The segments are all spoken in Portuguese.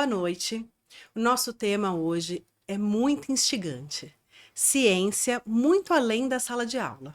boa noite. O nosso tema hoje é muito instigante. Ciência muito além da sala de aula.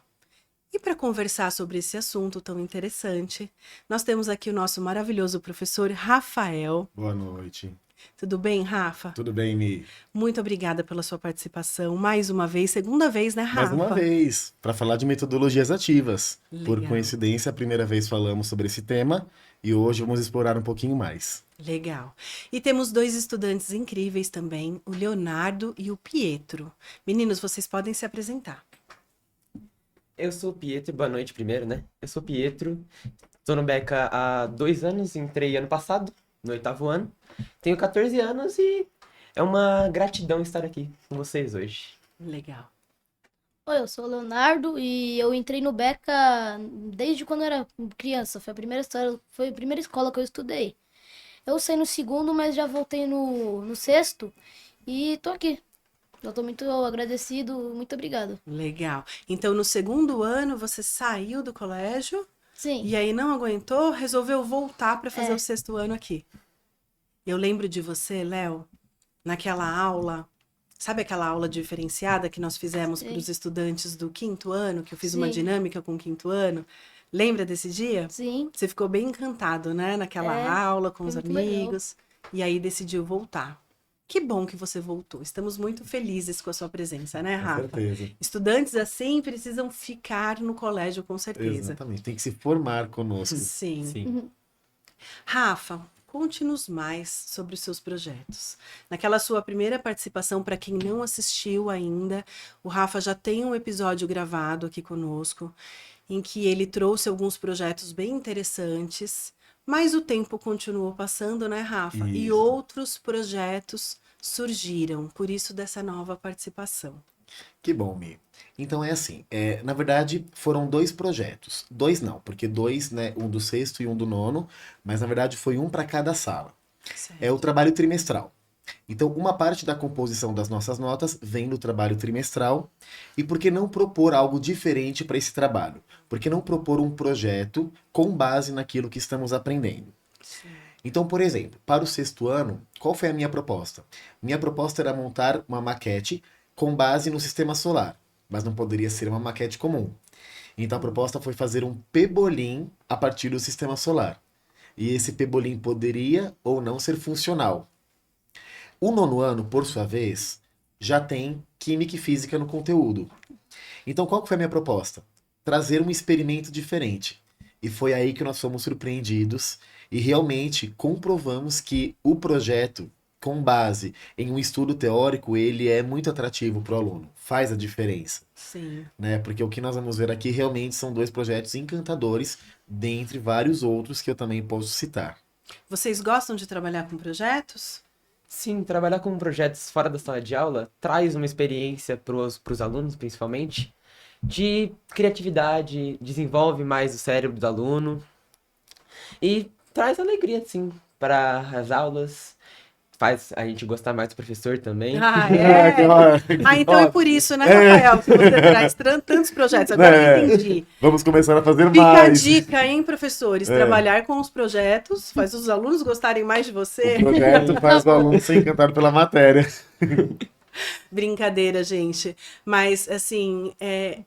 E para conversar sobre esse assunto tão interessante, nós temos aqui o nosso maravilhoso professor Rafael. Boa noite. Tudo bem, Rafa? Tudo bem, Mi? Muito obrigada pela sua participação. Mais uma vez, segunda vez, né, Rafa? Mais uma vez, para falar de metodologias ativas. Por Legal. coincidência, a primeira vez falamos sobre esse tema e hoje vamos explorar um pouquinho mais. Legal. E temos dois estudantes incríveis também, o Leonardo e o Pietro. Meninos, vocês podem se apresentar. Eu sou o Pietro, boa noite primeiro, né? Eu sou o Pietro, tô no Beca há 2 anos, entrei ano passado, no 8º ano. Tenho 14 anos e é uma gratidão estar aqui com vocês hoje. Legal. Oi, eu sou o Leonardo e eu entrei no Beca desde quando eu era criança. Foi a primeira escola que eu estudei. Eu saí no segundo, mas já voltei no sexto e tô aqui. Eu tô muito agradecido, muito obrigado. Legal. Então, no segundo ano, você saiu do colégio Sim, e aí não aguentou, resolveu voltar para fazer É. o sexto ano aqui. Eu lembro de você, Léo, naquela aula, sabe aquela aula diferenciada que nós fizemos Sim. para os estudantes do quinto ano, que eu fiz uma Sim. dinâmica com o quinto ano? Lembra desse dia? sim, Você ficou bem encantado, né? Naquela É, aula com foi os muito legal. amigos. E aí decidiu voltar. Que bom que você voltou. Estamos muito felizes com a sua presença, né, Com Rafa? certeza. Estudantes assim precisam ficar no colégio, com certeza. Exatamente. Tem que se formar conosco. Sim. Sim. Rafa, conte-nos mais sobre os seus projetos. Naquela sua primeira participação, para quem não assistiu ainda, o Rafa já tem um episódio gravado aqui conosco, em que ele trouxe alguns projetos bem interessantes, mas o tempo continuou passando, né, Rafa? E Isso. outros projetos surgiram, por isso dessa nova participação. Que bom, Mi. Então é assim, na verdade foram 2 projetos. 2 não, porque 2, né, um do sexto e um do nono, mas na verdade foi um para cada sala. É o trabalho trimestral. Então, uma parte da composição das nossas notas vem do trabalho trimestral. E por que não propor algo diferente para esse trabalho? Por que não propor um projeto com base naquilo que estamos aprendendo? Então, por exemplo, para o sexto ano, qual foi a minha proposta? Minha proposta era montar uma maquete com base no sistema solar, mas não poderia ser uma maquete comum. Então, a proposta foi fazer um pebolim a partir do sistema solar. E esse pebolim poderia ou não ser funcional. O nono ano, por sua vez, já tem química e física no conteúdo. Então, qual que foi a minha proposta? Trazer um experimento diferente. E foi aí que nós fomos surpreendidos e realmente comprovamos que o projeto, com base em um estudo teórico, ele é muito atrativo para o aluno. Faz a diferença, Sim. né? Porque o que nós vamos ver aqui realmente são 2 projetos encantadores, dentre vários outros que eu também posso citar. Vocês gostam de trabalhar com projetos? Sim, trabalhar com projetos fora da sala de aula traz uma experiência para os alunos, principalmente, de criatividade, desenvolve mais o cérebro do aluno e traz alegria, sim, para as aulas, faz a gente gostar mais do professor também. Ah, é? Ah, então é por isso, né, Rafael, que você traz tantos projetos. Agora eu entendi. Vamos começar a fazer Fica a mais. dica, hein, professores? Trabalhar com os projetos faz os alunos gostarem mais de você. O projeto faz o aluno ser encantado pela matéria. Brincadeira, gente. Mas, assim, é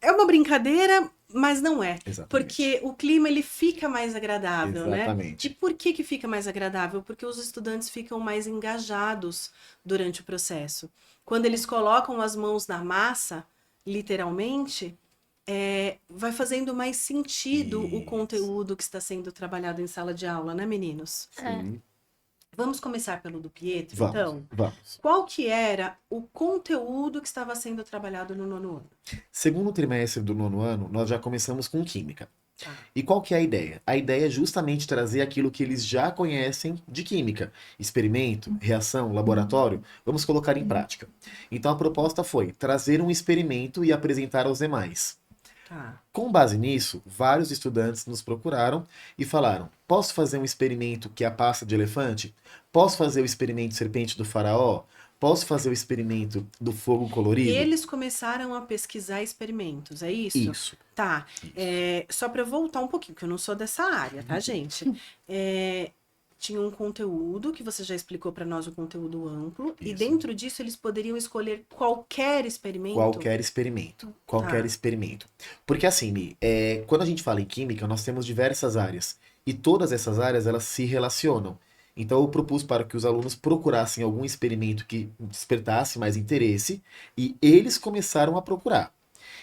uma brincadeira, mas não é. Exatamente. Porque o clima, ele fica mais agradável, né? Exatamente. E por que fica mais agradável? Porque os estudantes ficam mais engajados durante o processo. Quando eles colocam as mãos na massa, literalmente, vai fazendo mais sentido o Isso. conteúdo que está sendo trabalhado em sala de aula, né, meninos? Sim. Vamos começar pelo do Pietro, Vamos, então? vamos. Qual que era o conteúdo que estava sendo trabalhado no nono ano? Segundo trimestre do nono ano, nós já começamos com química. Tá. E qual que é a ideia? A ideia é justamente trazer aquilo que eles já conhecem de química. Experimento, reação, laboratório, vamos colocar em prática. Então a proposta foi trazer um experimento e apresentar aos demais. Tá. Com base nisso, vários estudantes nos procuraram e falaram: posso fazer um experimento que é a pasta de elefante? Posso fazer o experimento serpente do faraó? Posso fazer o experimento do fogo E colorido? eles começaram a pesquisar experimentos, é isso? Isso. Tá. Só para voltar um pouquinho, que eu não sou dessa área, tá, gente? tinha um conteúdo, que você já explicou para nós, o conteúdo amplo, e Isso. dentro disso eles poderiam escolher qualquer experimento? Qualquer experimento. Qualquer Tá. experimento. Porque assim, Mi, quando a gente fala em química, nós temos diversas áreas. E todas essas áreas, elas se relacionam. Então eu propus para que os alunos procurassem algum experimento que despertasse mais interesse, e eles começaram a procurar.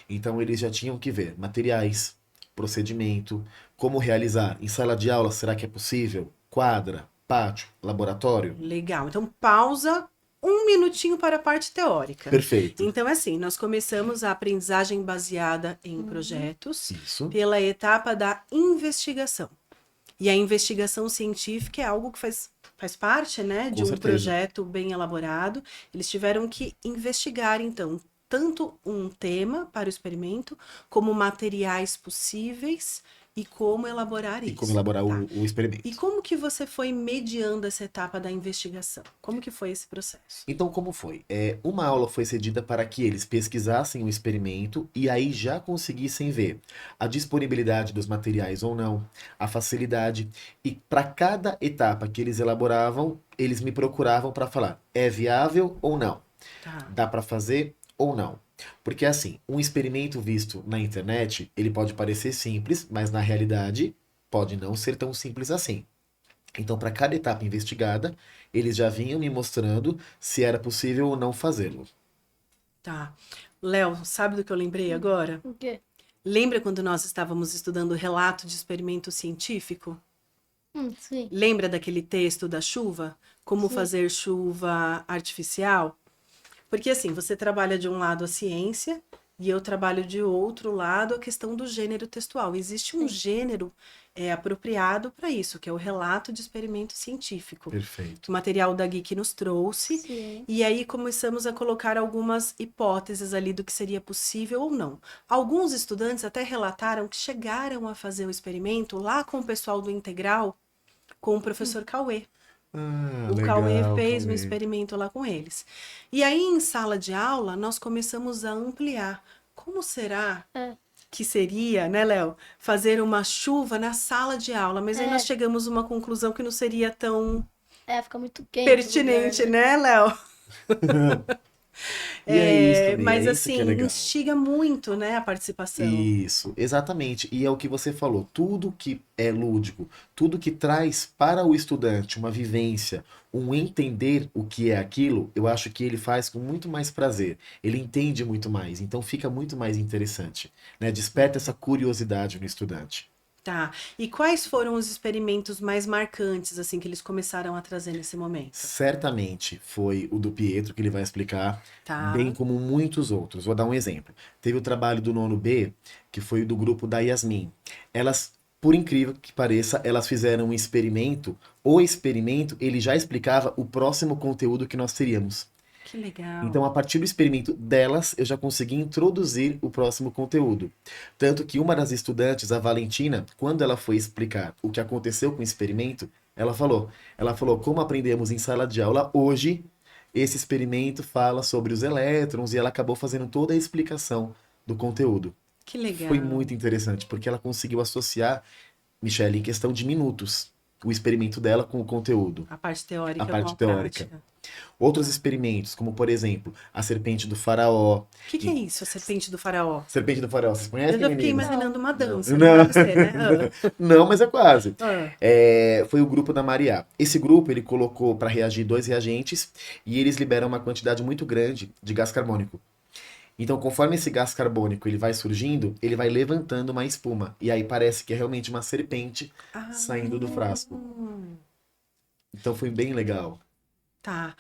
Então eles já tinham que ver materiais, procedimento, como realizar. Em sala de aula, será que é possível? Quadra, pátio, laboratório? Legal. Então, pausa um minutinho para a parte teórica. Perfeito. Então, é assim, nós começamos a aprendizagem baseada em projetos Isso. pela etapa da investigação. E a investigação científica é algo que faz parte, né, de Com um certeza. projeto bem elaborado. Eles tiveram que investigar, então, tanto um tema para o experimento, como materiais possíveis e como elaborar E isso. como elaborar Tá. o experimento. E como que você foi mediando essa etapa da investigação? Como que foi esse processo? Então, como foi? Uma aula foi cedida para que eles pesquisassem o experimento e aí já conseguissem ver a disponibilidade dos materiais ou não, a facilidade. E para cada etapa que eles elaboravam, eles me procuravam para falar: é viável ou não? Tá. Dá para fazer ou não? Porque assim, um experimento visto na internet, ele pode parecer simples, mas na realidade pode não ser tão simples assim. Então, para cada etapa investigada, eles já vinham me mostrando se era possível ou não fazê-lo. Tá. Léo, sabe do que eu lembrei agora? O quê? Lembra quando nós estávamos estudando o relato de experimento científico? Sim. Lembra daquele texto da chuva? Como Sim. fazer chuva artificial? Porque assim, você trabalha de um lado a ciência e eu trabalho de outro lado a questão do gênero textual. Existe um gênero apropriado para isso, que é o relato de experimento científico. Perfeito. O material da Geek nos trouxe. Sim. E aí começamos a colocar algumas hipóteses ali do que seria possível ou não. Alguns estudantes até relataram que chegaram a fazer o experimento lá com o pessoal do Integral, com o professor Cauê. Ah, O legal, Cauê fez um Cauê. experimento lá com eles. E aí, em sala de aula, nós começamos a ampliar. Como será que seria, né, Léo, fazer uma chuva na sala de aula? Mas aí nós chegamos a uma conclusão que não seria tão Fica muito quente. pertinente, o lugar, né, Léo? E é isso também, Mas é isso que assim, é legal. instiga muito, né, a participação. Isso, exatamente. E é o que você falou, tudo que é lúdico, tudo que traz para o estudante uma vivência, um entender o que é aquilo, eu acho que ele faz com muito mais prazer. Ele entende muito mais, então fica muito mais interessante, né? Desperta essa curiosidade no estudante. Tá. E quais foram os experimentos mais marcantes, assim, que eles começaram a trazer nesse momento? Certamente foi o do Pietro, que ele vai explicar, Tá. bem como muitos outros. Vou dar um exemplo. Teve o trabalho do nono B, que foi do grupo da Yasmin. Elas, por incrível que pareça, elas fizeram um experimento. O experimento, ele já explicava o próximo conteúdo que nós teríamos. Que legal. Então, a partir do experimento delas, eu já consegui introduzir o próximo conteúdo. Tanto que uma das estudantes, a Valentina, quando ela foi explicar o que aconteceu com o experimento, ela falou, como aprendemos em sala de aula, hoje esse experimento fala sobre os elétrons, e ela acabou fazendo toda a explicação do conteúdo. Que legal. Foi muito interessante, porque ela conseguiu associar, Michele, em questão de minutos, o experimento dela com o conteúdo. A parte teórica A parte com a teórica. prática. Outros experimentos, como por exemplo, a serpente do faraó. O que é isso, a serpente do faraó? Serpente do faraó, vocês conhecem, Eu já fiquei meninas? imaginando uma dança. Não. Não deve ser, né? Não, mas é quase. Ah. Foi o grupo da Maria. Esse grupo, ele colocou para reagir 2 reagentes e eles liberam uma quantidade muito grande de gás carbônico. Então, conforme esse gás carbônico ele vai surgindo, ele vai levantando uma espuma. E aí parece que é realmente uma serpente saindo do frasco. Então foi bem legal. Tá.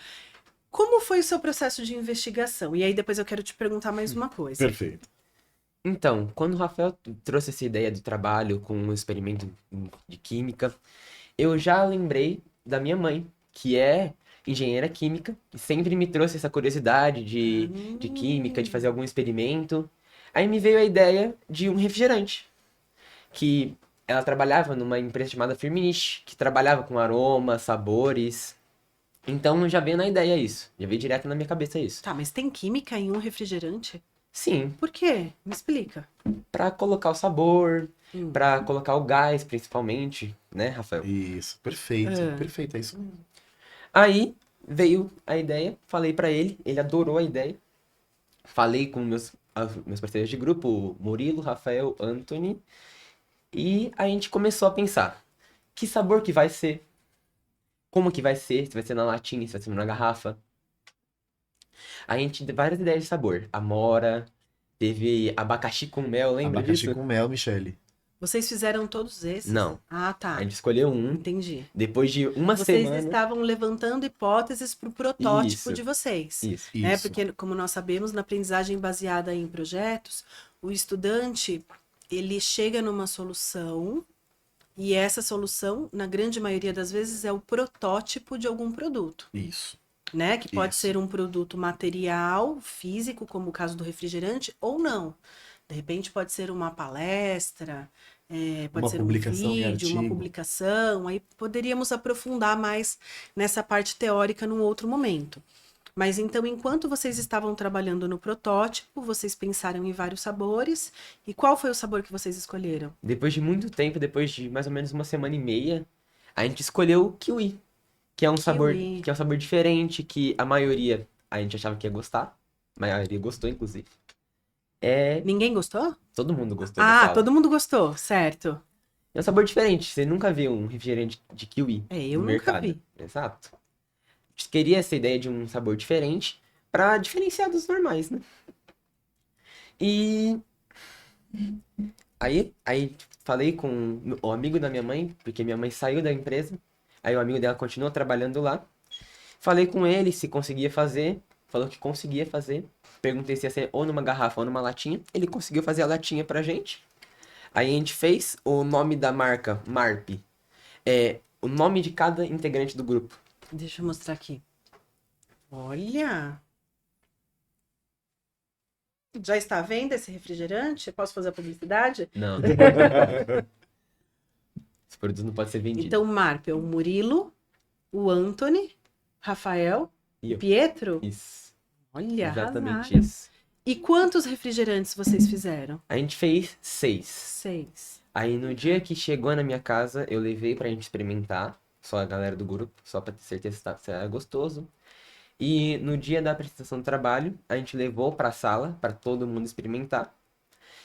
Como foi o seu processo de investigação? E aí depois eu quero te perguntar mais uma coisa. Perfeito. Então, quando o Rafael trouxe essa ideia do trabalho com um experimento de química, eu já lembrei da minha mãe, que é engenheira química, e sempre me trouxe essa curiosidade de química, de fazer algum experimento. Aí me veio a ideia de um refrigerante, que ela trabalhava numa empresa chamada Firmenich, que trabalhava com aromas, sabores. Então já veio na ideia isso, já veio direto na minha cabeça isso. Tá, mas tem química em um refrigerante? Sim, Por quê? Me explica. pra colocar o sabor, Hum. pra colocar o gás, principalmente, né, Rafael? Isso, perfeito, Ah. perfeito, é isso mesmo. Aí veio a ideia, falei pra ele adorou a ideia. Falei com meus parceiros de grupo, o Murilo, Rafael, Anthony, e a gente começou a pensar, que sabor que vai ser? Como que vai ser? Se vai ser na latinha, se vai ser na garrafa. A gente teve várias ideias de sabor. Amora, teve abacaxi com mel, lembra Abacaxi disso? com mel, Michele. Vocês fizeram todos esses? Não. Ah, A tá. gente escolheu um. Entendi. Depois de uma Vocês semana. estavam levantando hipóteses para o protótipo Isso. de vocês. Isso. Né? Isso. Porque, como nós sabemos, na aprendizagem baseada em projetos, o estudante ele chega numa solução e essa solução, na grande maioria das vezes, é o protótipo de algum produto. Isso. Né? Que pode Isso. ser um produto material, físico, como o caso do refrigerante, ou não. De repente pode ser uma palestra, pode Uma ser um publicação em vídeo, uma artigo. publicação. Aí poderíamos aprofundar mais nessa parte teórica num outro momento. Mas então, enquanto vocês estavam trabalhando no protótipo, vocês pensaram em vários sabores. E qual foi o sabor que vocês escolheram? Depois de muito tempo, depois de mais ou menos uma semana e meia, a gente escolheu o kiwi, que é um sabor, Kiwi. que é um sabor diferente, que a maioria a gente achava que ia gostar. A maioria gostou, inclusive. Ninguém gostou? Todo mundo gostou da Ah, sala. todo mundo gostou, certo. É um sabor diferente. Você nunca viu um refrigerante de kiwi Eu no nunca mercado. vi. Exato. A gente queria essa ideia de um sabor diferente pra diferenciar dos normais, né? E aí falei com o amigo da minha mãe, porque minha mãe saiu da empresa. Aí o amigo dela continuou trabalhando lá. Falei com ele se conseguia fazer. Falou que conseguia fazer. Perguntei se ia ser ou numa garrafa ou numa latinha. Ele conseguiu fazer a latinha pra gente. Aí a gente fez o nome da marca, Marp. É o nome de cada integrante do grupo. Deixa eu mostrar aqui. Olha! Já está à venda esse refrigerante? Posso fazer a publicidade? Não, não pode. Esse produto não pode ser vendido. Então, Marp é o Murilo, o Anthony, Rafael, E o eu. Pietro. Isso. Olha, Exatamente arrasaram. isso. E quantos refrigerantes vocês fizeram? A gente fez 6. 6. Aí no dia que chegou na minha casa, eu levei pra gente experimentar. Só a galera do grupo, só pra ter certeza se era gostoso. E no dia da apresentação do trabalho, a gente levou pra sala pra todo mundo experimentar.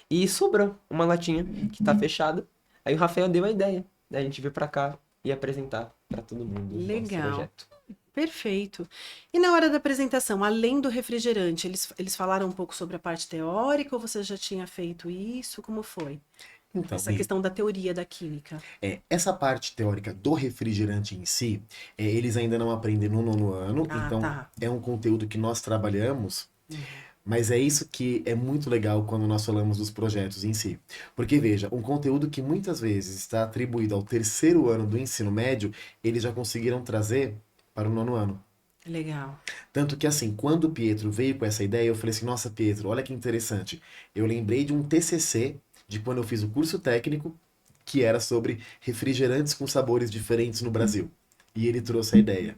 E sobrou uma latinha que tá fechada. Aí o Rafael deu a ideia. Daí a gente veio pra cá e apresentar pra todo mundo o nosso Legal. projeto. Perfeito. E na hora da apresentação, além do refrigerante, eles falaram um pouco sobre a parte teórica ou você já tinha feito isso? Como foi? Então, Essa questão da teoria da química. essa parte teórica do refrigerante em si, eles ainda não aprendem no nono ano, Ah, então tá. é um conteúdo que nós trabalhamos, mas é isso que é muito legal quando nós falamos dos projetos em si. Porque, veja, um conteúdo que muitas vezes está atribuído ao terceiro ano do ensino médio, eles já conseguiram trazer para o nono ano. Legal. Tanto que, assim, quando o Pietro veio com essa ideia, eu falei assim, nossa, Pietro, olha que interessante. Eu lembrei de um TCC de quando eu fiz o curso técnico, que era sobre refrigerantes com sabores diferentes no Brasil. E ele trouxe a ideia.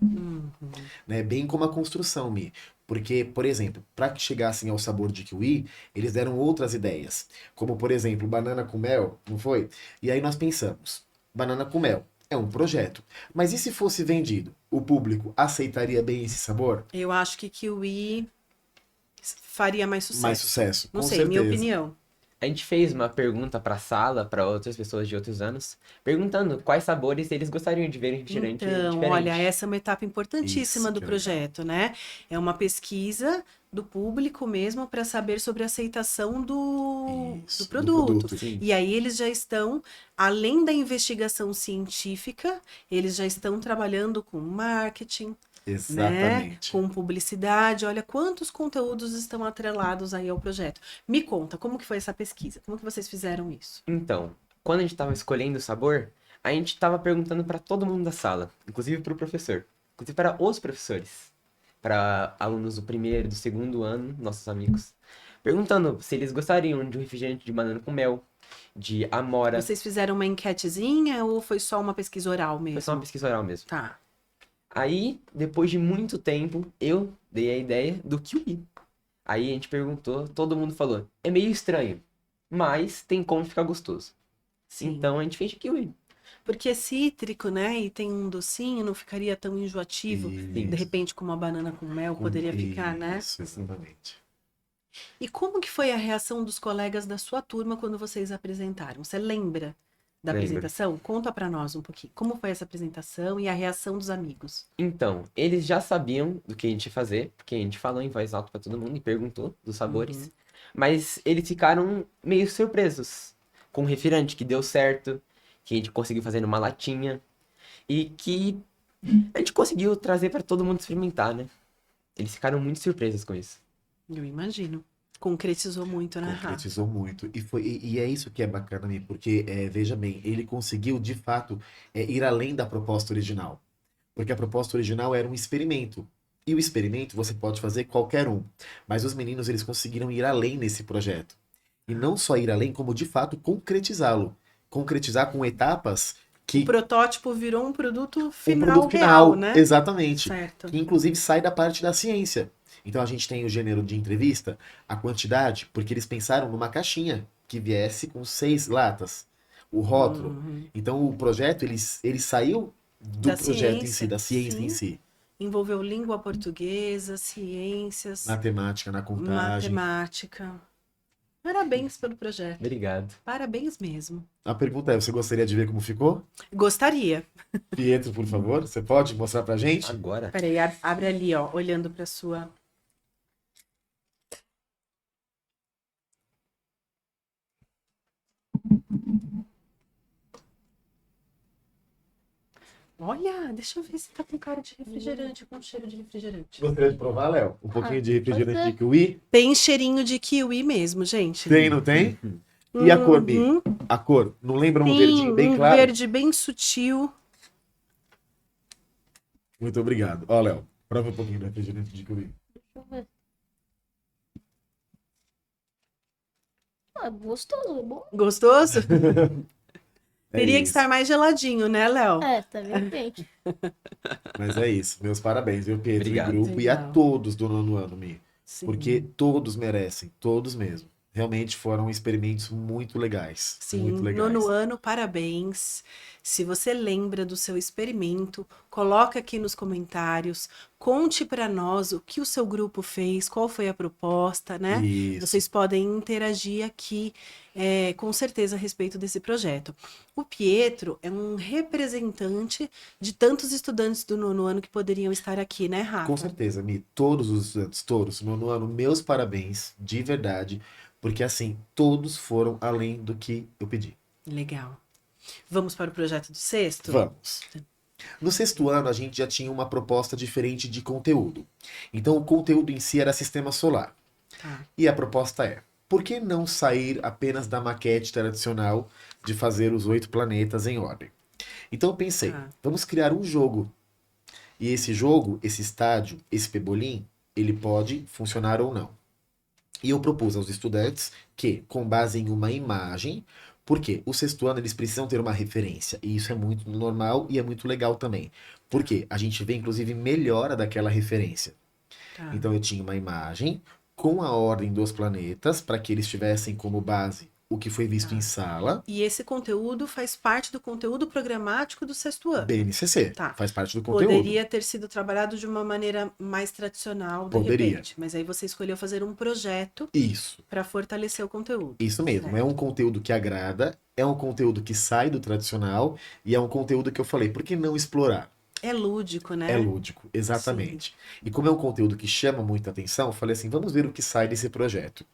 Né? Bem como a construção, Mi. Porque, por exemplo, para que chegassem ao sabor de kiwi, eles deram outras ideias. Como, por exemplo, banana com mel, não foi? E aí nós pensamos, banana com mel é um projeto. Mas e se fosse vendido? O público aceitaria bem esse sabor? Eu acho que kiwi faria mais sucesso. Mais sucesso, Não com sei, certeza. minha opinião. A gente fez uma pergunta pra sala, pra outras pessoas de outros anos, perguntando quais sabores eles gostariam de ver em refrigerante Então, diferente. olha, essa é uma etapa importantíssima Isso, do que projeto, né? É uma pesquisa do público mesmo para saber sobre a aceitação Isso, do do produto. produto. Sim. E aí eles já estão, além da investigação científica, eles já estão trabalhando com marketing, né? Exatamente. Com publicidade. Olha quantos conteúdos estão atrelados aí ao projeto. Me conta, como que foi essa pesquisa? Como que vocês fizeram isso? Então, quando a gente tava escolhendo o sabor, a gente tava perguntando pra todo mundo da sala, inclusive pro professor, inclusive para os professores, para alunos do primeiro, do segundo ano, nossos amigos, perguntando se eles gostariam de um refrigerante de banana com mel, de amora. Vocês fizeram uma enquetezinha ou foi só uma pesquisa oral mesmo? Foi só uma pesquisa oral mesmo. Tá. Aí, depois de muito tempo, eu dei a ideia do kiwi. Aí a gente perguntou, todo mundo falou, é meio estranho, mas tem como ficar gostoso. Sim. Então a gente fez de kiwi. Porque é cítrico, né? E tem um docinho, não ficaria tão enjoativo. Sim. De repente, com uma banana com mel, poderia ficar, né? Isso, exatamente. E como que foi a reação dos colegas da sua turma quando vocês apresentaram? Você lembra da Lembro. apresentação? Conta pra nós um pouquinho. Como foi essa apresentação e a reação dos amigos? Então, eles já sabiam do que a gente ia fazer, porque a gente falou em voz alta pra todo mundo e perguntou dos sabores. Mas eles ficaram meio surpresos com o refrigerante, que deu certo, que a gente conseguiu fazer numa latinha e que a gente conseguiu trazer pra todo mundo experimentar, né? Eles ficaram muito surpresos com isso. Eu imagino. Concretizou muito, né, Rafa? Concretizou muito. E é isso que é bacana, Mi, porque, veja bem, ele conseguiu, de fato, ir além da proposta original. Porque a proposta original era um experimento. E o experimento você pode fazer qualquer um. Mas os meninos, eles conseguiram ir além nesse projeto. E não só ir além, como, de fato, concretizá-lo. Concretizar com etapas que... O protótipo virou um produto um final produto real, final, né? exatamente. Certo. Que, inclusive, sai da parte da ciência. Então, a gente tem o gênero de entrevista, a quantidade, porque eles pensaram numa caixinha que viesse com 6 latas, o rótulo. Uhum. Então, o projeto, ele saiu do Da projeto em si, ciência, da ciência em sim. si. Envolveu língua portuguesa, ciências, Matemática, na contagem. matemática. Parabéns pelo projeto. Obrigado. Parabéns mesmo. A pergunta é, você gostaria de ver como ficou? Gostaria. Pietro, por favor, você pode mostrar pra gente? Agora, Peraí, abre ali, ó, olhando para sua. Olha, deixa eu ver se tá com cara de refrigerante, com cheiro de refrigerante. Gostaria de provar, Léo? Um pouquinho de refrigerante pode de kiwi? Tem cheirinho de kiwi mesmo, gente. Tem, não tem? E a cor, Mi? Uhum. A cor? Não lembra um Sim, verdinho bem um claro? verde bem sutil. Muito obrigado. Ó, Léo, prova um pouquinho do refrigerante de kiwi. Deixa eu ver. Ah, gostoso, é bom. Gostoso? É Teria que isso. estar mais geladinho, né, Léo? É, tá bem quente. Mas é isso. Meus parabéns, viu, Pedro Obrigado. e grupo, e a Legal. todos do nono ano, Mi. Sim. Porque todos merecem, todos mesmo. Realmente foram experimentos muito legais. Sim, Muito legais. nono ano, parabéns. Se você lembra do seu experimento, coloca aqui nos comentários, conte para nós o que o seu grupo fez, qual foi a proposta, né? Isso. Vocês podem interagir aqui, com certeza, a respeito desse projeto. O Pietro é um representante de tantos estudantes do nono ano que poderiam estar aqui, né, Rafa? Com certeza, Mi. Todos os estudantes, todos, nono ano, meus parabéns, de verdade. Porque, assim, todos foram além do que eu pedi. Legal. Vamos para o projeto do sexto? Vamos. No sexto ano, a gente já tinha uma proposta diferente de conteúdo. Então, o conteúdo em si era sistema solar. Tá. E a proposta é, por que não sair apenas da maquete tradicional de fazer os 8 planetas em ordem? Então eu pensei, Tá. vamos criar um jogo. E esse jogo, esse estádio, esse pebolim, ele pode funcionar ou não. E eu propus aos estudantes que, com base em uma imagem, porque o sexto ano eles precisam ter uma referência, e isso é muito normal e é muito legal também. Porque a gente vê, inclusive, melhora daquela referência. Tá. Então eu tinha uma imagem com a ordem dos planetas, para que eles tivessem como base o que foi visto em sala, E esse conteúdo faz parte do conteúdo programático do sexto ano. BNCC, Tá. faz parte do conteúdo. Poderia ter sido trabalhado de uma maneira mais tradicional, de Poderia. repente. Mas aí você escolheu fazer um projeto Isso, para fortalecer o conteúdo. isso mesmo. Certo. É um conteúdo que agrada, é um conteúdo que sai do tradicional, e é um conteúdo que eu falei, por que não explorar? É lúdico, né? É lúdico, exatamente. E como é um conteúdo que chama muita atenção, eu falei assim, vamos ver o que sai desse projeto.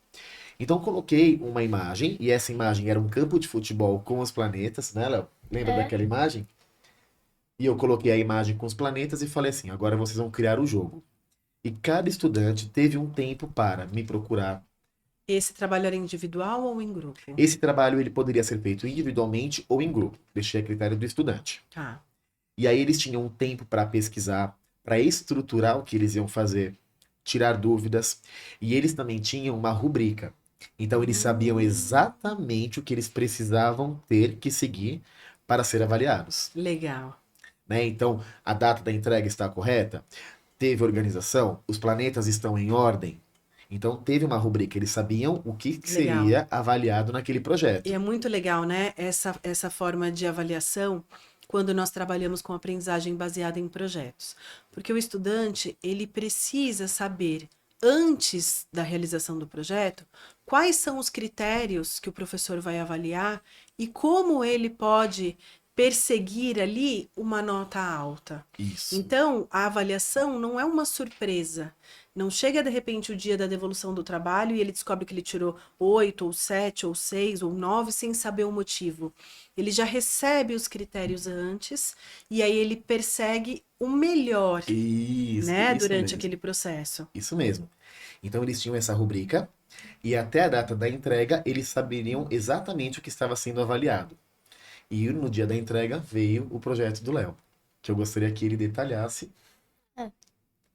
Então coloquei uma imagem, e essa imagem era um campo de futebol com os planetas, né, Léo? Lembra daquela imagem? E eu coloquei a imagem com os planetas e falei assim, agora vocês vão criar o jogo. E cada estudante teve um tempo para me procurar. Esse trabalho era individual ou em grupo? Esse trabalho ele poderia ser feito individualmente ou em grupo. Deixei a critério do estudante. Tá. E aí eles tinham um tempo para pesquisar, para estruturar o que eles iam fazer, tirar dúvidas. E eles também tinham uma rubrica. Então eles sabiam exatamente o que eles precisavam ter que seguir para ser avaliados, Legal. né? Então a data da entrega está correta? Teve organização? Os planetas estão em ordem? Então teve uma rubrica, eles sabiam o que Legal. seria avaliado naquele projeto. E é muito legal, né? Essa forma de avaliação quando nós trabalhamos com aprendizagem baseada em projetos. Porque o estudante, ele precisa saber, antes da realização do projeto, quais são os critérios que o professor vai avaliar e como ele pode perseguir ali uma nota alta. Isso. Então, a avaliação não é uma surpresa. Não chega de repente o dia da devolução do trabalho e ele descobre que ele tirou 8, ou 7, ou 6, ou 9 sem saber o motivo. Ele já recebe os critérios antes e aí ele persegue o melhor, Isso, né, isso durante mesmo. aquele processo. Isso mesmo. Então eles tinham essa rubrica e até a data da entrega eles saberiam exatamente o que estava sendo avaliado. E no dia da entrega veio o projeto do Léo, que eu gostaria que ele detalhasse.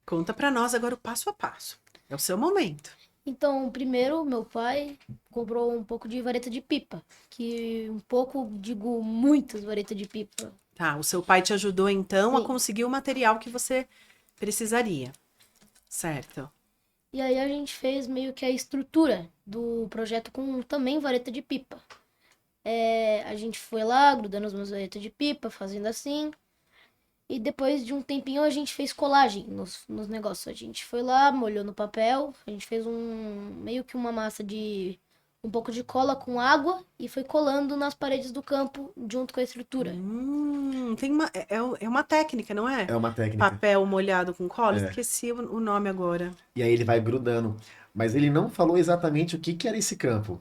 Conta pra nós agora o passo a passo. É o seu momento. Então, primeiro, meu pai comprou um pouco de vareta de pipa. Que um pouco, digo, muitas varetas de pipa. Tá, o seu pai te ajudou então a Sim. conseguir o material que você precisaria. Certo. E aí a gente fez meio que a estrutura do projeto com também vareta de pipa. A gente foi lá, grudando as minhas varetas de pipa, fazendo assim. E depois de um tempinho a gente fez colagem nos negócios. A gente foi lá, molhou no papel, a gente fez meio que uma massa de um pouco de cola com água e foi colando nas paredes do campo junto com a estrutura. Tem é uma técnica, não é? É uma técnica. Papel molhado com cola? É. Esqueci o nome agora. E aí ele vai grudando. Mas ele não falou exatamente o que era esse campo.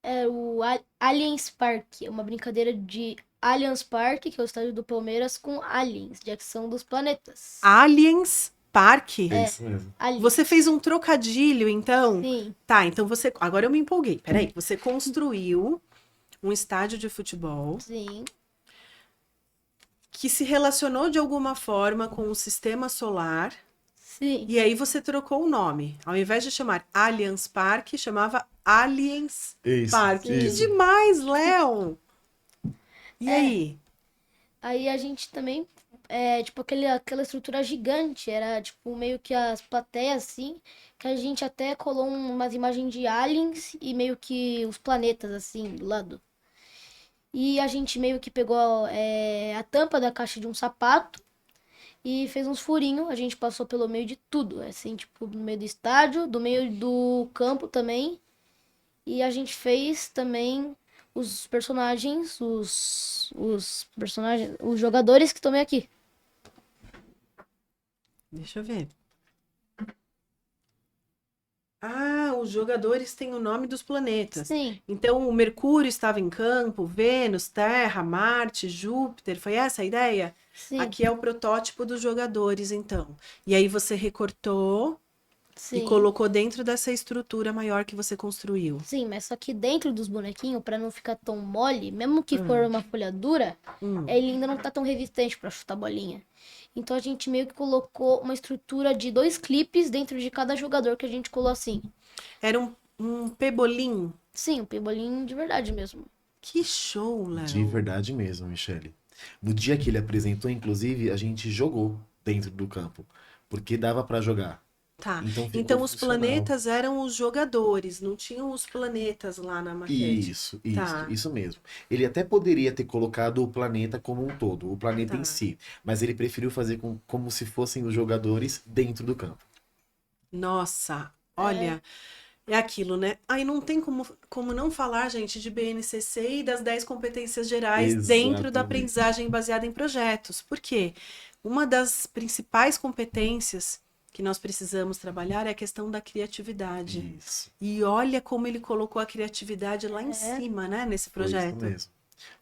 É o Allianz Parque, é uma brincadeira de Allianz Parque, que é o estádio do Palmeiras, com aliens, de ação dos planetas. Aliens Parque. É isso mesmo. Aliens. Você fez um trocadilho, então? Sim, Tá, então você. Agora eu me empolguei. Peraí. Você construiu um estádio de futebol sim, que se relacionou de alguma forma com o sistema solar. sim. E aí você trocou o nome. Ao invés de chamar Allianz Parque, chamava Aliens Isso, Parque. Que isso. demais, Léo! E aí? Aí a gente também, tipo, aquela estrutura gigante, era tipo meio que as plateias assim, que a gente até colou umas imagens de aliens e meio que os planetas assim, do lado. E a gente meio que pegou a tampa da caixa de um sapato e fez uns furinhos, a gente passou pelo meio de tudo, assim, tipo, no meio do estádio, do meio do campo também. E a gente fez também os personagens, os personagens, os jogadores que estão aqui. Deixa eu ver. Ah, os jogadores têm o nome dos planetas. Sim, Então, o Mercúrio estava em campo, Vênus, Terra, Marte, Júpiter. Foi essa a ideia? sim, Aqui é o protótipo dos jogadores, então. E aí você recortou sim. e colocou dentro dessa estrutura maior que você construiu. Sim, mas só que dentro dos bonequinhos, pra não ficar tão mole, mesmo que for uma folha dura, ele ainda não tá tão resistente pra chutar bolinha. Então a gente meio que colocou uma estrutura de 2 clipes dentro de cada jogador que a gente colou assim. Era um pebolim. Sim, um pebolim de verdade mesmo. Que show, Léo. De verdade mesmo, Michele. No dia que ele apresentou, inclusive, a gente jogou dentro do campo. Porque dava pra jogar. Tá. Então ficou Então os funcional. planetas eram os jogadores, não tinham os planetas lá na maquete. Isso, Tá. isso mesmo. Ele até poderia ter colocado o planeta como um todo, o planeta Tá. em si, mas ele preferiu fazer como se fossem os jogadores dentro do campo. Nossa, olha, é aquilo, né? Aí não tem como não falar, gente, de BNCC e das 10 competências gerais dentro da Exatamente. aprendizagem baseada em projetos. Por quê? Uma das principais competências que nós precisamos trabalhar é a questão da criatividade. Isso. E olha como ele colocou a criatividade lá em cima, né, nesse Foi isso projeto. mesmo.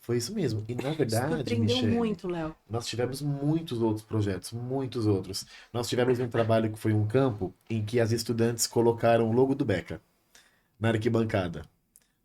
Foi isso mesmo. E na verdade, Surpreendeu Michele, muito, Léo. nós tivemos muitos outros projetos, muitos outros. Nós tivemos um trabalho que foi um campo em que as estudantes colocaram o logo do Beca na arquibancada.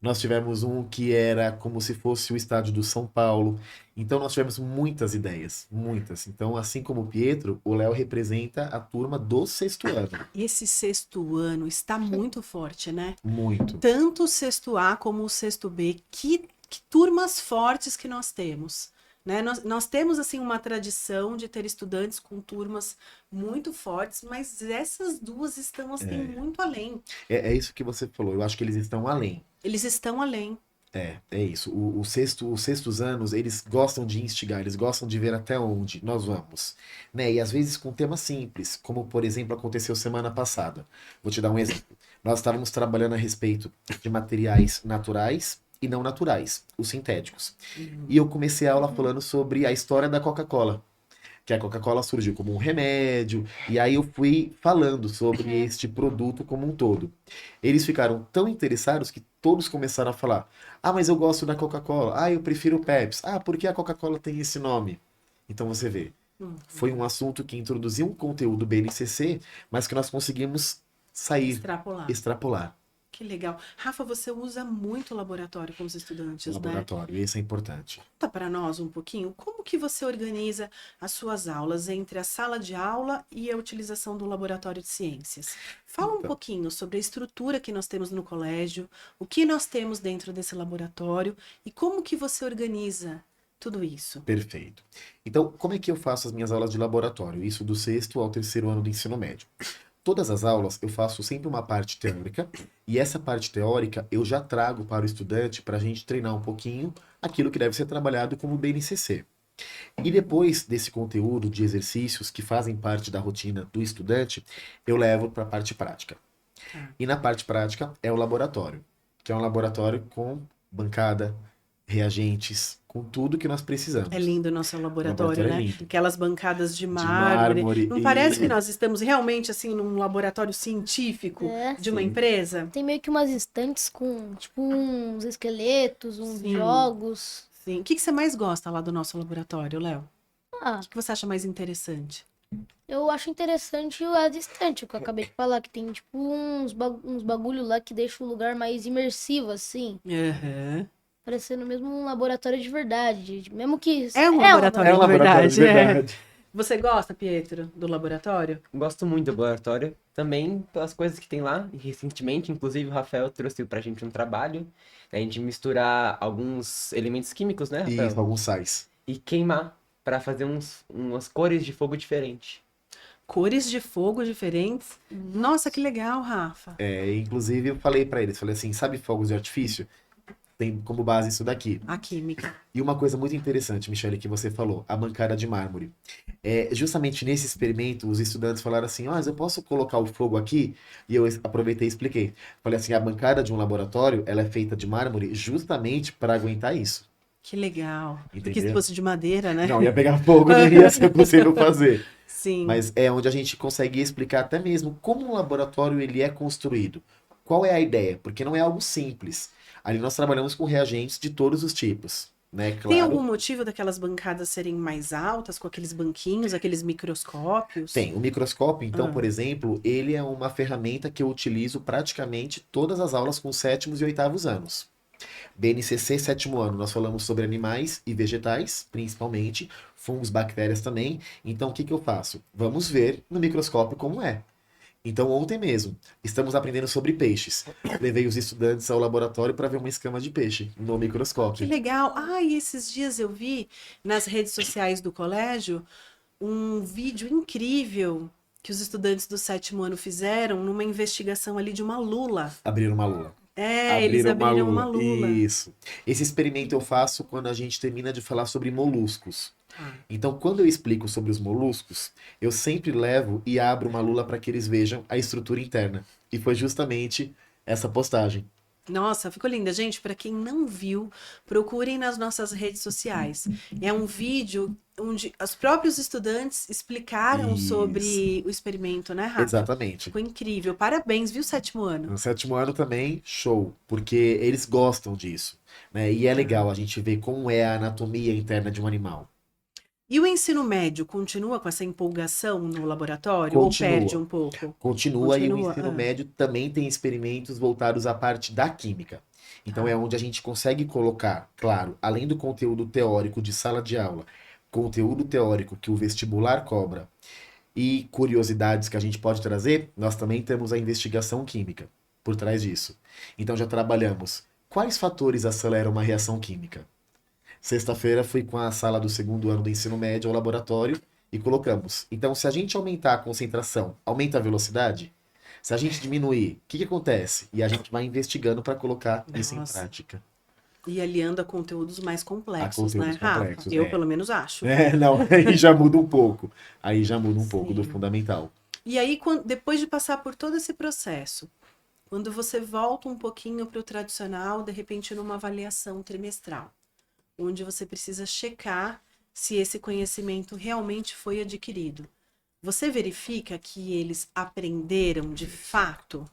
Nós tivemos um que era como se fosse o estádio do São Paulo. Então nós tivemos muitas ideias, muitas. Então, assim como o Pietro, o Léo representa a turma do sexto ano. Esse sexto ano está muito forte, né? Muito. Tanto o sexto A como o sexto B. Que turmas fortes que nós temos. né? Nós temos, assim, uma tradição de ter estudantes com turmas muito fortes, mas essas duas estão, assim, muito além. É isso que você falou. Eu acho que eles estão além. Eles estão além. É isso. Os sextos anos, eles gostam de instigar, eles gostam de ver até onde nós vamos, né? E às vezes com temas simples, como por exemplo aconteceu semana passada. Vou te dar um exemplo. Nós estávamos trabalhando a respeito de materiais naturais e não naturais, os sintéticos. E eu comecei a aula falando sobre a história da Coca-Cola, que a Coca-Cola surgiu como um remédio, e aí eu fui falando sobre este produto como um todo. Eles ficaram tão interessados que todos começaram a falar: ah, mas eu gosto da Coca-Cola, ah, eu prefiro o Pepsi, ah, por que a Coca-Cola tem esse nome? Então você vê, foi um assunto que introduziu um conteúdo BNCC, mas que nós conseguimos sair, Extrapolar. extrapolar Que legal. Rafa, você usa muito o laboratório com os o estudantes, né? laboratório, isso é importante. Conta para nós um pouquinho como que você organiza as suas aulas entre a sala de aula e a utilização do laboratório de ciências. Fala um Então. pouquinho sobre a estrutura que nós temos no colégio, o que nós temos dentro desse laboratório e como que você organiza tudo isso. Perfeito. Então, como é que eu faço as minhas aulas de laboratório? Isso do sexto ao terceiro ano do ensino médio. Todas as aulas eu faço sempre uma parte teórica, e essa parte teórica eu já trago para o estudante para a gente treinar um pouquinho aquilo que deve ser trabalhado como BNCC. E depois desse conteúdo de exercícios que fazem parte da rotina do estudante, eu levo para a parte prática. E na parte prática é o laboratório, que é um laboratório com bancada, reagentes, com tudo que nós precisamos. É lindo o nosso O laboratório, laboratório né? é lindo. Aquelas bancadas de De mármore. mármore. Não parece que nós estamos realmente assim num laboratório científico É. de uma Sim. empresa? Tem meio que umas estantes com, tipo, uns esqueletos, uns Sim. jogos. Sim. O que que você mais gosta lá do nosso laboratório, Léo? Ah, O que você acha mais interessante? eu acho interessante a distante, o que eu acabei de falar, que tem, tipo, uns bagulho lá que deixa o lugar mais imersivo, assim. Aham. Parecendo mesmo um laboratório de verdade. Mesmo que... É um laboratório. É um laboratório de verdade. Você gosta, Pietro, do laboratório? Gosto muito do laboratório, também pelas coisas que tem lá. E recentemente, inclusive, o Rafael trouxe pra gente um trabalho. A gente misturar alguns elementos químicos, né, Rafael? Isso, alguns sais. E queimar pra fazer umas cores de fogo diferentes. Cores de fogo diferentes. Nossa, que legal, Rafa. Inclusive, eu falei pra eles, falei assim, sabe fogos de artifício? Tem como base isso daqui. A química. E uma coisa muito interessante, Michele, que você falou, a bancada de mármore. Justamente nesse experimento, os estudantes falaram assim, mas eu posso colocar o fogo aqui? E eu aproveitei e expliquei. Falei assim, a bancada de um laboratório, ela é feita de mármore justamente para aguentar isso. Que legal. Porque se Entendeu? fosse de madeira, né? Não ia pegar fogo, não ia ser possível fazer. Sim. Mas é onde a gente consegue explicar até mesmo como um laboratório ele é construído. Qual é a ideia? Porque não é algo simples. Ali nós trabalhamos com reagentes de todos os tipos, né? Tem Claro. algum motivo daquelas bancadas serem mais altas, com aqueles banquinhos, aqueles microscópios? Tem. O microscópio, então, Ah. por exemplo, ele é uma ferramenta que eu utilizo praticamente todas as aulas com sétimos e oitavos anos. BNCC, sétimo ano, nós falamos sobre animais e vegetais, principalmente, fungos, bactérias também. Então, o que que eu faço? Vamos ver no microscópio como é. Então, ontem mesmo, estamos aprendendo sobre peixes. Levei os estudantes ao laboratório para ver uma escama de peixe no Que microscópio. legal. Ah, e esses dias eu vi nas redes sociais do colégio um vídeo incrível que os estudantes do sétimo ano fizeram numa investigação ali de uma lula. Abriram uma lula. Eles abriram uma lula. Isso. Esse experimento eu faço quando a gente termina de falar sobre moluscos. Ah, Então, quando eu explico sobre os moluscos, eu sempre levo e abro uma lula para que eles vejam a estrutura interna. E foi justamente essa postagem. nossa, ficou linda. Gente, para quem não viu, procurem nas nossas redes sociais. É um vídeo onde os próprios estudantes explicaram Isso. sobre o experimento, né, Rafa? Exatamente. Ficou incrível. Parabéns, viu, sétimo ano? No sétimo ano também, show, porque eles gostam disso, né? E é legal a gente ver como é a anatomia interna de um animal. E o ensino médio continua com essa empolgação no laboratório Continua. ou perde um pouco? Continua e o Continua, ensino ah. médio também tem experimentos voltados à parte da química. Então é onde a gente consegue colocar, claro, além do conteúdo teórico de sala de aula, conteúdo teórico que o vestibular cobra e curiosidades que a gente pode trazer, nós também temos a investigação química por trás disso. Então já trabalhamos quais fatores aceleram uma reação química. Sexta-feira fui com a sala do segundo ano do ensino médio ao laboratório e colocamos. Então, se a gente aumentar a concentração, aumenta a velocidade? Se a gente diminuir, o que acontece? E a gente vai investigando para colocar isso em Nossa. prática. E aliando a conteúdos mais complexos, conteúdos né, Rafa? complexos, Eu, é. pelo menos, acho. Não, aí já muda um pouco. Aí já muda um pouco do Sim. fundamental. E aí, depois de passar por todo esse processo, quando você volta um pouquinho para o tradicional, de repente numa avaliação trimestral, onde você precisa checar se esse conhecimento realmente foi adquirido, você verifica que eles aprenderam de fato?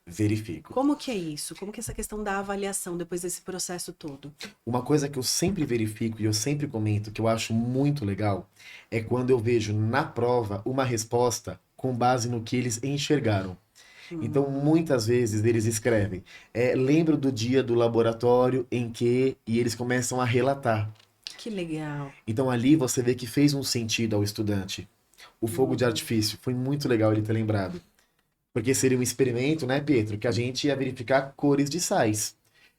Verifico. Como que é isso? Como que é essa questão da avaliação depois desse processo todo? Uma coisa que eu sempre verifico e eu sempre comento que eu acho muito legal é quando eu vejo na prova uma resposta com base no que eles enxergaram. Então, muitas vezes eles escrevem, lembro do dia do laboratório em que... E eles começam a relatar. Que legal. Então, ali você vê que fez um sentido ao estudante. O fogo de artifício, foi muito legal ele ter lembrado. Porque seria um experimento, né, Pietro, que a gente ia verificar cores de sais.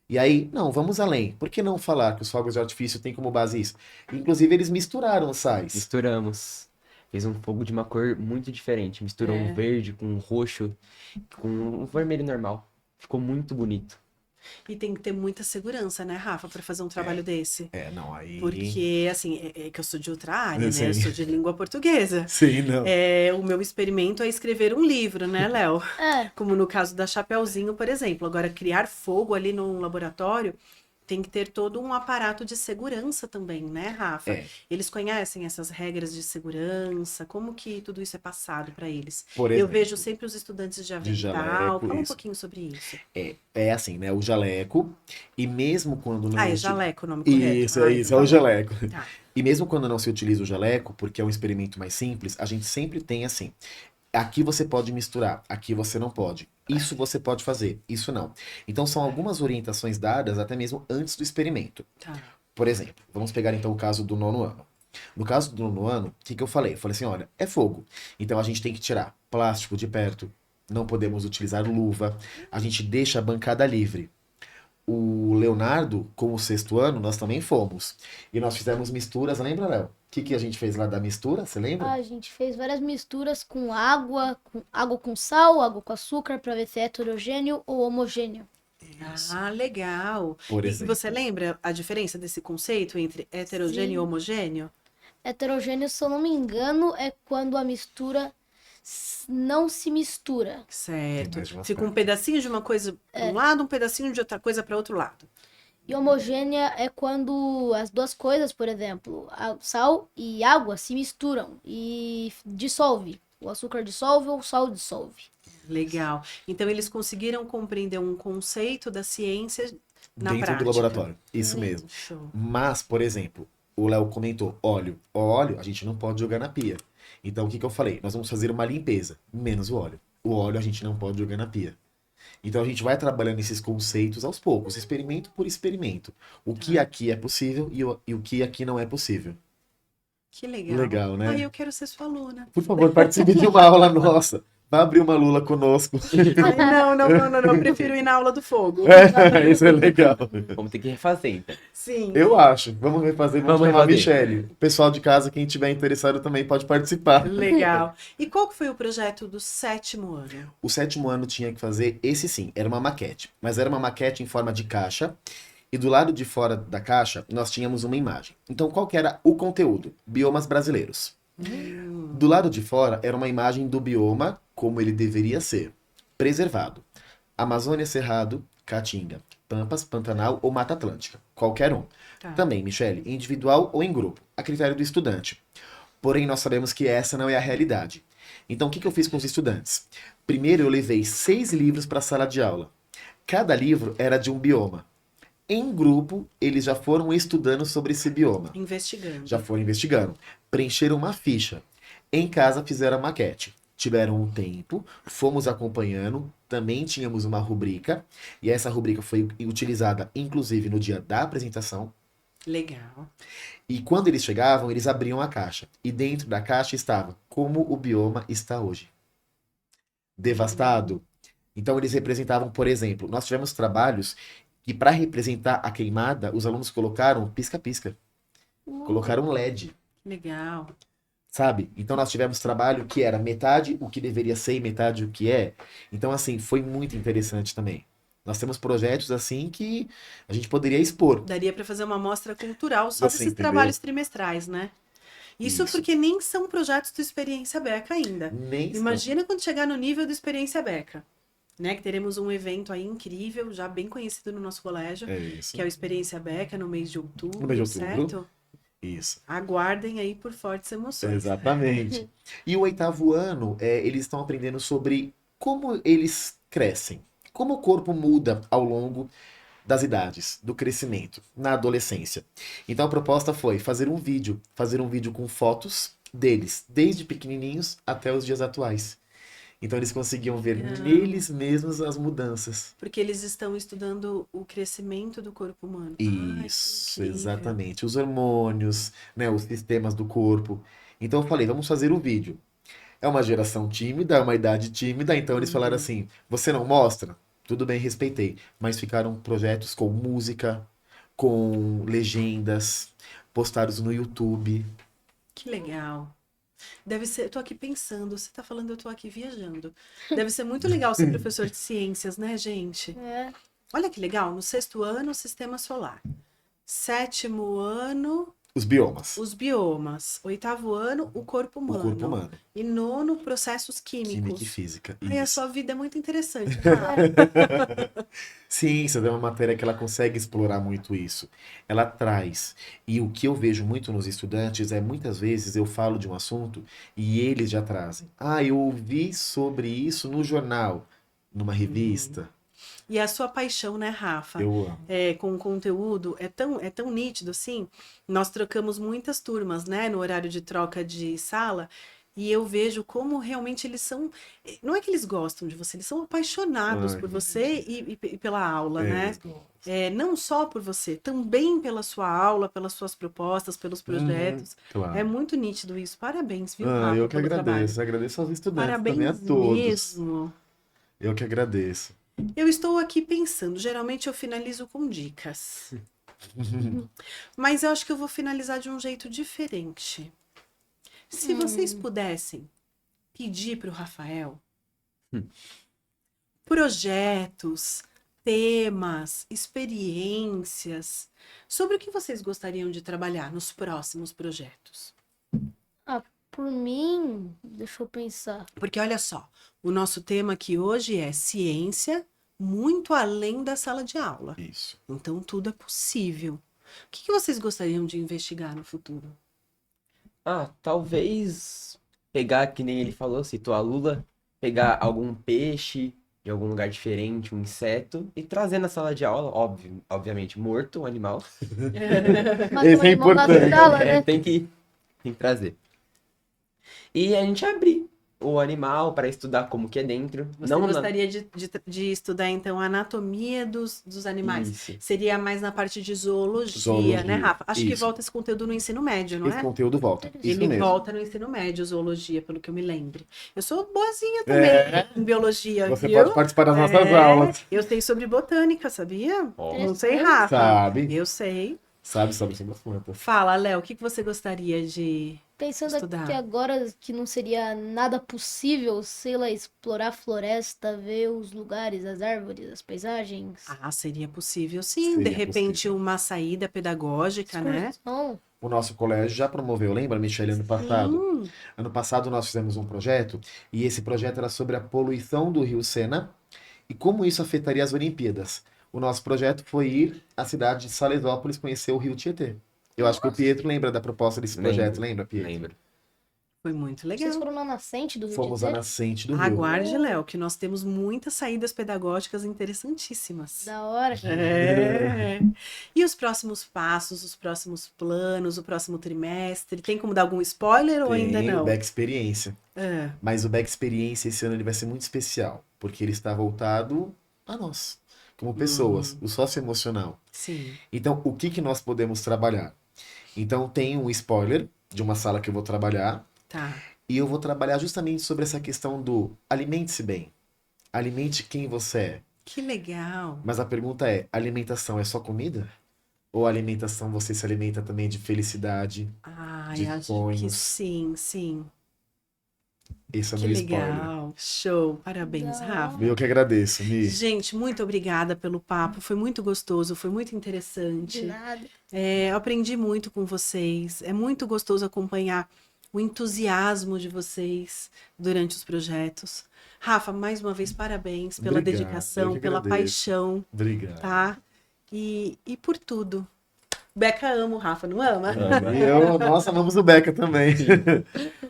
E aí, não, vamos além. Por que não falar que os fogos de artifício têm como base isso? Inclusive, eles misturaram os sais. Misturamos. Fez um fogo de uma cor muito diferente. Misturou um verde com um roxo, com um vermelho normal. Ficou muito bonito. E tem que ter muita segurança, né, Rafa, para fazer um trabalho desse. Não, aí... Porque, assim, é que eu sou de outra área, Sim. né? Eu sou de língua portuguesa. Sim, não. O meu experimento é escrever um livro, né, Léo? É, Como no caso da Chapeuzinho, por exemplo. Agora, criar fogo ali num laboratório tem que ter todo um aparato de segurança também, né, Rafa? Eles conhecem essas regras de segurança? Como que tudo isso é passado para eles? Por Eu exemplo, vejo sempre os estudantes de avental. jaleco, Fala um isso. pouquinho sobre isso. É assim, né? O jaleco. E mesmo quando não... É jaleco o nome correto. Isso, Ah, isso, então é o tá bom. jaleco. Tá. E mesmo quando não se utiliza o jaleco, porque é um experimento mais simples, a gente sempre tem assim. Aqui você pode misturar, aqui você não pode. Isso você pode fazer, isso não. Então são algumas orientações dadas até mesmo antes do experimento. Tá. Por exemplo, vamos pegar então o caso do nono ano. No caso do nono ano, o que eu falei? Eu falei assim, olha, é fogo. Então a gente tem que tirar plástico de perto, não podemos utilizar luva, a gente deixa a bancada livre. O Leonardo, com o sexto ano, nós também fomos. E nós fizemos misturas, lembra, Léo? O que a gente fez lá da mistura, você lembra? a gente fez várias misturas com água com sal, água com açúcar, para ver se é heterogêneo ou homogêneo. Ah, legal. Por E exemplo. você lembra a diferença desse conceito entre heterogêneo e Sim. homogêneo? Heterogêneo, se eu não me engano, é quando a mistura não se mistura. Certo. mais de umas Fica um partes. pedacinho de uma coisa para um lado, um pedacinho de outra coisa para outro lado. E homogênea é quando as duas coisas, por exemplo, sal e água se misturam e dissolve. O açúcar dissolve ou o sal dissolve. Legal. Então eles conseguiram compreender um conceito da ciência na Dentro prática. do laboratório. Isso mesmo. Show. Mas, por exemplo, o Léo comentou, óleo. O óleo a gente não pode jogar na pia. Então o que eu falei? Nós vamos fazer uma limpeza, menos o óleo. O óleo a gente não pode jogar na pia. Então a gente vai trabalhando esses conceitos aos poucos, experimento por experimento. O que aqui é possível e o que aqui não é possível. Que legal. Legal, né? Ai, eu quero ser sua aluna. Por favor, participe de uma aula nossa. Vai abrir uma Lula conosco. Ai, não. Eu prefiro ir na aula do fogo. Isso é legal. Vamos ter que refazer, então. Sim. Eu acho. Vamos refazer, vamos Vamos chamar a refazer. Michele. O pessoal de casa, quem tiver interessado também pode participar. Legal. E qual que foi o projeto do sétimo ano? O sétimo ano tinha que fazer, esse sim, era uma maquete. Mas era uma maquete em forma de caixa. E do lado de fora da caixa, nós tínhamos uma imagem. Então, qual que era o conteúdo? Biomas brasileiros. Do lado de fora, era uma imagem do bioma como ele deveria ser. Preservado. Amazônia, Cerrado, Caatinga, Pampas, Pantanal ou Mata Atlântica. Qualquer um. Tá. Também, Michele, individual ou em grupo, a critério do estudante. Porém, nós sabemos que essa não é a realidade. Então, o que eu fiz com os estudantes? Primeiro, eu levei 6 livros para a sala de aula. Cada livro era de um bioma. Em grupo, eles já foram estudando sobre esse bioma. Investigando. Já foram investigando. Preencheram uma ficha. Em casa, fizeram a maquete. Tiveram um tempo, fomos acompanhando, também tínhamos uma rubrica, e essa rubrica foi utilizada, inclusive, no dia da apresentação. Legal. E quando eles chegavam, eles abriam a caixa. E dentro da caixa estava como o bioma está hoje. Devastado. Então eles representavam, por exemplo, nós tivemos trabalhos que para representar a queimada, os alunos colocaram pisca-pisca. Colocaram LED. Legal. Sabe? Então nós tivemos trabalho que era metade o que deveria ser e metade o que é. Então, assim, foi muito interessante também. Nós temos projetos assim que a gente poderia expor. Daria para fazer uma mostra cultural só Você desses entendeu? trabalhos trimestrais, né? Isso Isso. porque nem são projetos do Experiência Beca ainda. Nem Imagina quando chegar no nível do Experiência Beca, né? Que teremos um evento aí incrível, já bem conhecido no nosso colégio, É isso. que é o Experiência Beca no mês de outubro, No mês de outubro. certo? Isso. Aguardem aí por fortes emoções. Exatamente. E o 8º ano, eles estão aprendendo sobre como eles crescem, como o corpo muda ao longo das idades, do crescimento, na adolescência. Então a proposta foi fazer um vídeo com fotos deles, desde pequenininhos até os dias atuais. Então eles conseguiam ver Legal. neles mesmos as mudanças. Porque eles estão estudando o crescimento do corpo humano. Ai, que Isso, incrível. exatamente. Os hormônios, né, os sistemas do corpo. Então eu falei, vamos fazer o vídeo. É uma geração tímida, é uma idade tímida, então eles falaram assim: você não mostra? Tudo bem, respeitei. Mas ficaram projetos com música, com legendas, postados no YouTube. Que legal. Deve ser, eu tô aqui pensando, você tá falando, eu tô aqui viajando. Deve ser muito legal ser professor de ciências, né, gente? É. Olha que legal, no 6º ano, Sistema Solar. 7º ano, Os biomas. os biomas. 8º ano, o corpo O humano. corpo humano. E 9º, processos Química e químicos. física. Ai, a Isso. sua vida é muito interessante, Rafa. Ciências é uma matéria que ela consegue explorar muito isso. Ela traz. E o que eu vejo muito nos estudantes é muitas vezes eu falo de um assunto e eles já trazem. Ah, eu ouvi sobre isso no jornal, numa revista. E a sua paixão, né, Rafa? Eu amo. Com o conteúdo é tão nítido assim. Nós trocamos muitas turmas, né, no horário de troca de sala, e eu vejo como realmente eles são. Não é que eles gostam de você, eles são apaixonados Ai, por você e pela aula, É, né? eles gostam. Não só por você, também pela sua aula, pelas suas propostas, pelos projetos. Claro. É muito nítido isso. Parabéns, viu, Ah, Rafa, eu que pelo trabalho. agradeço. Agradeço aos estudantes também, a Parabéns todos. mesmo. Eu que agradeço. Eu estou aqui pensando, geralmente eu finalizo com dicas. Mas eu acho que eu vou finalizar de um jeito diferente. Se vocês pudessem pedir para o Rafael projetos, temas, experiências, sobre o que vocês gostariam de trabalhar nos próximos projetos. Por mim, deixa eu pensar. Porque olha só, o nosso tema aqui hoje é ciência muito além da sala de aula. Isso. Então tudo é possível. O que vocês gostariam de investigar no futuro? Ah, talvez pegar, que nem ele falou, citou a Lula, pegar algum peixe de algum lugar diferente, um inseto, e trazer na sala de aula, obviamente morto, um animal. Mas Esse é animal na importante. sala, né? Tem que trazer. E a gente abrir o animal para estudar como que é dentro. Você Não na... gostaria de estudar, então, a anatomia dos animais? Isso. Seria mais na parte de zoologia, Zoologia, né, Rafa? Acho que isso. volta esse conteúdo no ensino médio, não Esse é? conteúdo volta. Isso Ele mesmo. volta no ensino médio, zoologia, pelo que eu me lembre. Eu sou boazinha também em biologia, Você viu? pode participar das nossas aulas. Eu sei sobre botânica, sabia? Ó. Não sei, Rafa. Sabe. Eu sei. Sabe sobre as plantas. Fala, Léo, o que você gostaria de Pensando estudar? que agora que não seria nada possível, sei lá, explorar a floresta, ver os lugares, as árvores, as paisagens. Ah, seria possível, sim. Seria De repente, possível. uma saída pedagógica, né? Excursão. O nosso colégio já promoveu, lembra, Michele, ano passado? Sim. Ano passado nós fizemos um projeto e esse projeto era sobre a poluição do Rio Sena e como isso afetaria as Olimpíadas. O nosso projeto foi ir à cidade de Salesópolis conhecer o Rio Tietê. Eu acho que o Pietro lembra da proposta desse projeto, lembra, Pietro? Lembro. Foi muito Vocês legal. foram na nascente do Rio Fomos à Tietê? nascente do Rio. Aguarde, Léo, que nós temos muitas saídas pedagógicas interessantíssimas. Da hora. É. E os próximos passos, os próximos planos, o próximo trimestre? Tem como dar algum spoiler ou ainda Tem não? o Back Experiência. É. Mas o Back Experiência esse ano ele vai ser muito especial, porque ele está voltado a nós, como pessoas, o socioemocional. Sim. Então, o que que nós podemos trabalhar? Então, tem um spoiler de uma sala que eu vou trabalhar, Tá. e eu vou trabalhar justamente sobre essa questão do alimente-se bem. Alimente quem você é. Que legal. Mas a pergunta é, alimentação é só comida? Ou a alimentação, você se alimenta também de felicidade, Ai, de acho que sonhos? sim, sim. Esse é o Que meu spoiler. legal. Show. Parabéns, Da Rafa. Eu que agradeço, Mi. Gente, muito obrigada pelo papo. Foi muito gostoso, foi muito De interessante. nada. Eu aprendi muito com vocês. É muito gostoso acompanhar o entusiasmo de vocês durante os projetos. Rafa, mais uma vez, parabéns pela Obrigado, eu dedicação, que pela agradeço. paixão, Obrigado. tá? E por tudo. Beca ama o Rafa, não ama? E eu, nossa, amamos o Beca também.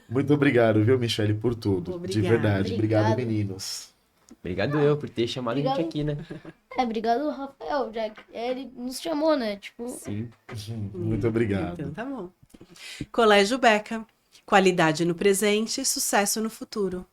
Muito obrigado, viu, Michele, por tudo. De Obrigada. verdade. Obrigado, Obrigado. meninos. Obrigado eu por ter chamado a gente Obrigado. aqui, né? Obrigado, Rafael, já que ele nos chamou, né? Tipo, Sim. Muito obrigado. Então tá bom. Colégio Beca. Qualidade no presente e sucesso no futuro.